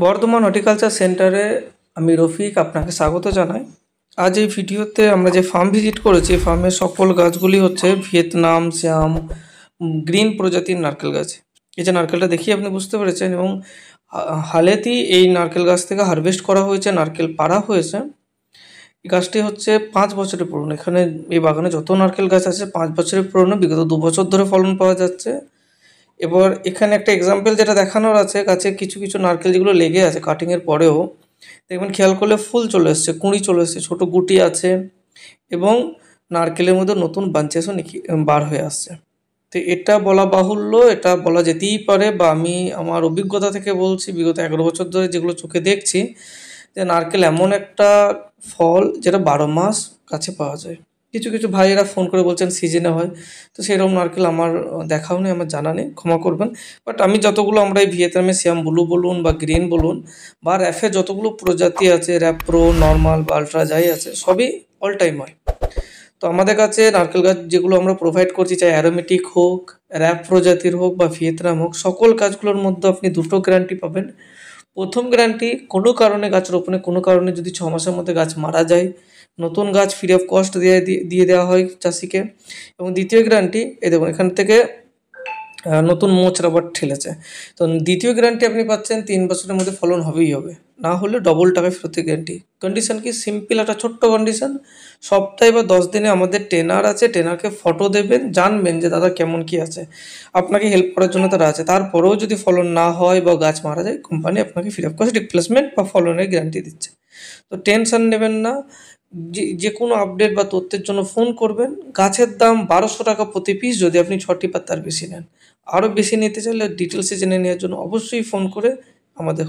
Bardhaman horticulture সেন্টারে আমি রফিক আপনাকে স্বাগত জানাই। আজ এই ভিডিওতে আমরা যে ফার্ম ভিজিট করেছি, ফার্মের সকল গাছগুলি হচ্ছে ভিয়েতনাম শ্যাম গ্রিন প্রজাতির নারকেল গাছ। এই যে নারকেলটা দেখিয়ে আপনি বুঝতে পেরেছেন, এবং হালেতেই এই নারকেল গাছ থেকে হারভেস্ট করা হয়েছে, নারকেল পাড়া হয়েছে। এই গাছটি হচ্ছে 5 বছরের পুরনো। এখানে এই বাগানে যত নারকেল গাছ আছে 5 বছরের পুরনো, বিগত 2 বছর ধরে ফলন পাওয়া যাচ্ছে। এবার এখানে একটা এক্সাম্পল যেটা দেখানোর আছে, গাছে কিছু কিছু নারকেল যেগুলো লেগে আছে কাটিংয়ের পরেও দেখবেন, খেয়াল করলে ফুল চলে এসছে, কুঁড়ি চলে এসছে, ছোটো গুটি আছে, এবং নারকেলের মধ্যে নতুন বাঞ্চেসও বার হয়ে আসছে। তো এটা বলা বাহুল্য, এটা বলা যেতেই পারে, বা আমি আমার অভিজ্ঞতা থেকে বলছি, বিগত 11 বছর ধরে যেগুলো চোখে দেখছি, যে নারকেল এমন একটা ফল যেটা 12 মাস গাছে পাওয়া যায়। কিছু কিছু ভাইয়েরা ফোন করে বলছেন সিজনে হয়, তো সেরকম নারকেল আমার দেখাও নেই, আমার জানা নেই, ক্ষমা করবেন। বাট আমি যতগুলো আমরা এই ভিয়েতনামে শ্যাম ব্লু বলুন বা গ্রিন বলুন বা র্যাফে যতগুলো প্রজাতি আছে, র্যাপ প্রো, নর্মাল বা আলট্রা যাই আছে, সবই অল টাইম হয়। তো আমাদের কাছে নারকেল গাছ যেগুলো আমরা প্রোভাইড করছি, চাই অ্যারোমেটিক হোক, র্যাপ প্রজাতির হোক বা ভিয়েতনাম হোক, সকল গাছগুলোর মধ্যে আপনি দুটো গ্যারান্টি পাবেন। প্রথম গ্যারান্টি, কোনো কারণে গাছ রোপণে কোনো কারণে যদি 6 মাসের মধ্যে গাছ মারা যায়, নতুন গাছ ফ্রি অফ কস্ট দিয়ে দেওয়া হয় চাষিকে। এবং দ্বিতীয় গ্যারান্টি, এই দেখুন এখান থেকে নতুন মোচ রাবার ঠেলেছে। তো দ্বিতীয় গ্যারান্টি আপনি পাচ্ছেন 3 বছরের মধ্যে ফলন হবেই হবে, না হলে ডবল টাকায় ফেরতের গ্যারান্টি। কন্ডিশন কি, সিম্পল একটা ছোট্ট কন্ডিশন, সপ্তাহে বা 10 দিনে আমাদের ট্রেনার আছে, ট্রেনারকে ফটো দেবেন, জানবেন যে দাদা কেমন কি আছে, আপনাকে হেল্প করার জন্য তারা আছে। তারপরেও যদি ফলন না হয় বা গাছ মারা যায়, কোম্পানি আপনাকে ফ্রি অফ কস্ট রিপ্লেসমেন্ট বা ফলনের গ্যারান্টি দিচ্ছে। তো টেনশন নেবেন না, যে কোনো আপডেট বা তথ্যের জন্য ফোন করবেন। গাছের দাম 1200 টাকা প্রতি পিস, যদি আপনি 6টি বা তার বেশি নেন। আরও বেশি নিতে চাইলে ডিটেলসে জেনে নেওয়ার জন্য অবশ্যই ফোন করে আমাদের